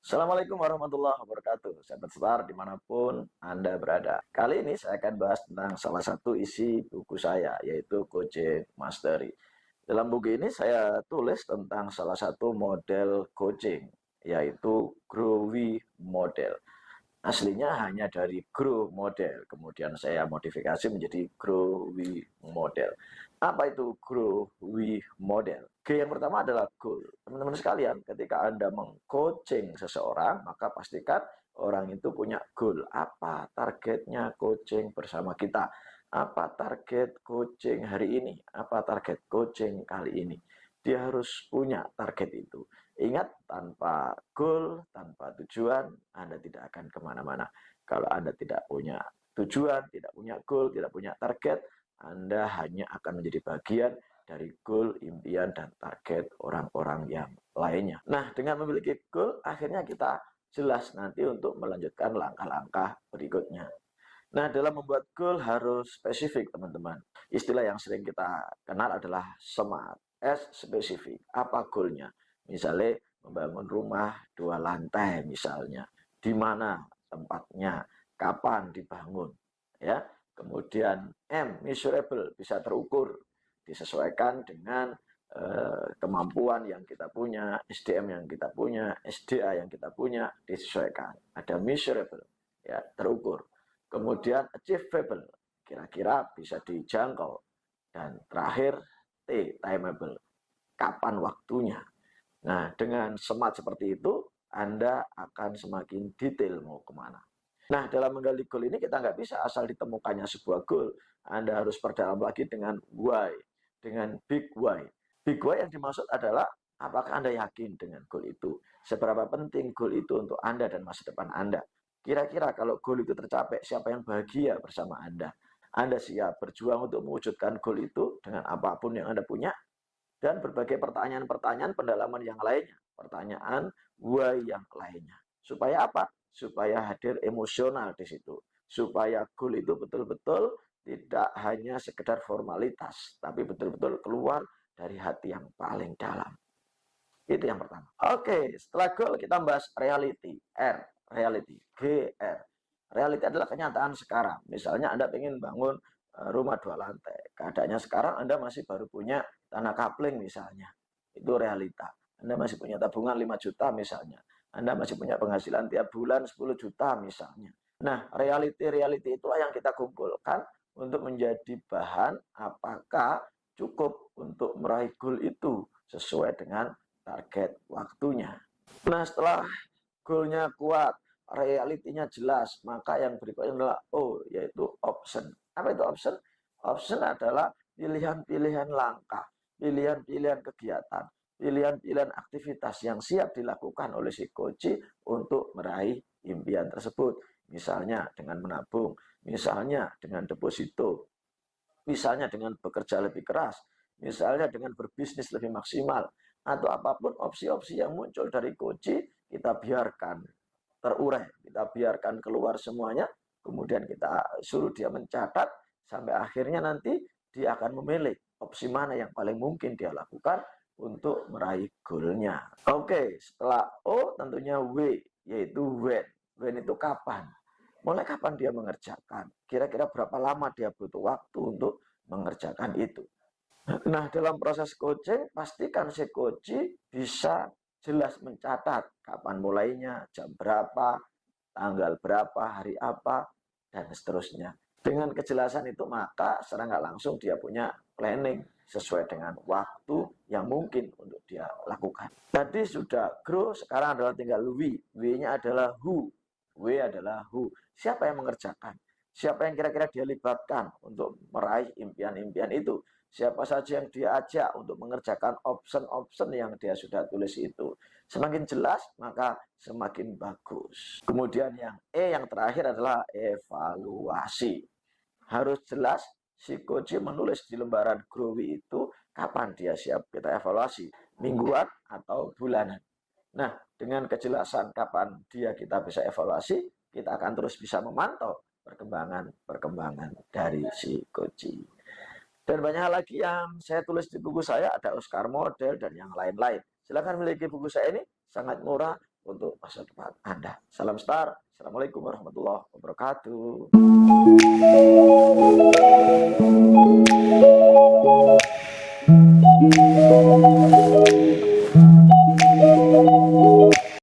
Assalamualaikum warahmatullahi wabarakatuh. Sahabat Sebar dimanapun Anda berada. Kali ini saya akan bahas tentang salah satu isi buku saya, yaitu Coaching Mastery. Dalam buku ini saya tulis tentang salah satu model coaching, yaitu Growy Model. Aslinya hanya dari Grow Model, kemudian saya modifikasi menjadi Growy Model. Apa itu Growy Model? G yang pertama adalah goal. Teman-teman sekalian, ketika Anda mengcoaching seseorang, maka pastikan orang itu punya goal. Apa targetnya coaching bersama kita? Apa target coaching hari ini? Apa target coaching kali ini? Dia harus punya target itu. Ingat, tanpa goal, tanpa tujuan, Anda tidak akan kemana-mana. Kalau Anda tidak punya tujuan, tidak punya goal, tidak punya target, Anda hanya akan menjadi bagian dari goal, impian, dan target orang-orang yang lainnya. Nah, dengan memiliki goal, akhirnya kita jelas nanti untuk melanjutkan langkah-langkah berikutnya. Nah, dalam membuat goal harus spesifik, teman-teman. Istilah yang sering kita kenal adalah SMART. S, spesifik. Apa goalnya? Misalnya membangun rumah 2 lantai misalnya. Di mana tempatnya? Kapan dibangun? Ya. Kemudian M, measurable, bisa terukur, disesuaikan dengan kemampuan yang kita punya, SDM yang kita punya, SDA yang kita punya, disesuaikan. Ada measurable, ya, terukur. Kemudian achievable, kira-kira bisa dijangkau. Dan terakhir T, timeable, kapan waktunya. Nah, dengan smart seperti itu, Anda akan semakin detail mau kemana. Nah, dalam menggali goal ini kita nggak bisa asal ditemukannya sebuah goal. Anda harus perdalam lagi dengan why, dengan big why. Big why yang dimaksud adalah apakah Anda yakin dengan goal itu? Seberapa penting goal itu untuk Anda dan masa depan Anda? Kira-kira kalau goal itu tercapai, siapa yang bahagia bersama Anda? Anda siap berjuang untuk mewujudkan goal itu dengan apapun yang Anda punya? Dan berbagai pertanyaan-pertanyaan pendalaman yang lainnya. Pertanyaan why yang lainnya. Supaya apa? Supaya hadir emosional di situ. Supaya goal itu betul-betul tidak hanya sekedar formalitas, tapi betul-betul keluar dari hati yang paling dalam. Itu yang pertama. Oke, setelah goal kita bahas reality. R, reality. GR. Reality adalah kenyataan sekarang. Misalnya Anda ingin bangun rumah 2 lantai. Keadaannya sekarang Anda masih baru punya tanah kapling misalnya. Itu realita. Anda masih punya tabungan 5 juta misalnya. Anda masih punya penghasilan tiap bulan 10 juta misalnya. Nah, reality itulah yang kita kumpulkan untuk menjadi bahan apakah cukup untuk meraih goal itu sesuai dengan target waktunya. Nah, setelah goalnya kuat, realitinya jelas, maka yang berikutnya adalah O, yaitu option. Apa itu option? Option adalah pilihan-pilihan langkah, pilihan-pilihan kegiatan, pilihan-pilihan aktivitas yang siap dilakukan oleh si coach untuk meraih impian tersebut. Misalnya dengan menabung, misalnya dengan deposito, misalnya dengan bekerja lebih keras, misalnya dengan berbisnis lebih maksimal, atau apapun opsi-opsi yang muncul dari coach, kita biarkan terurai, kita biarkan keluar semuanya, kemudian kita suruh dia mencatat, sampai akhirnya nanti dia akan memilih opsi mana yang paling mungkin dia lakukan untuk meraih goalnya. Oke, setelah O tentunya W, yaitu when. When itu kapan? Mulai kapan dia mengerjakan? Kira-kira berapa lama dia butuh waktu untuk mengerjakan itu? Nah, dalam proses coaching, pastikan si coach bisa jelas mencatat kapan mulainya, jam berapa, tanggal berapa, hari apa, dan seterusnya. Dengan kejelasan itu, maka secara nggak langsung dia punya planning sesuai dengan waktu yang mungkin untuk dia lakukan. Tadi sudah grow, sekarang adalah tinggal W. W-nya adalah who. W adalah who. Siapa yang mengerjakan? Siapa yang kira-kira dia libatkan untuk meraih impian-impian itu? Siapa saja yang dia ajak untuk mengerjakan option-option yang dia sudah tulis itu. Semakin jelas, maka semakin bagus. Kemudian yang E yang terakhir adalah evaluasi. Harus jelas si coach menulis di lembaran Growy itu kapan dia siap kita evaluasi. Mingguan atau bulanan. Nah, dengan kejelasan kapan dia kita bisa evaluasi, kita akan terus bisa memantau perkembangan dari si coach. Dan banyak hal lagi yang saya tulis di buku saya, ada Oscar Model dan yang lain-lain. Silakan miliki buku saya ini, sangat murah untuk masa depan Anda. Salam Star. Assalamualaikum warahmatullahi wabarakatuh.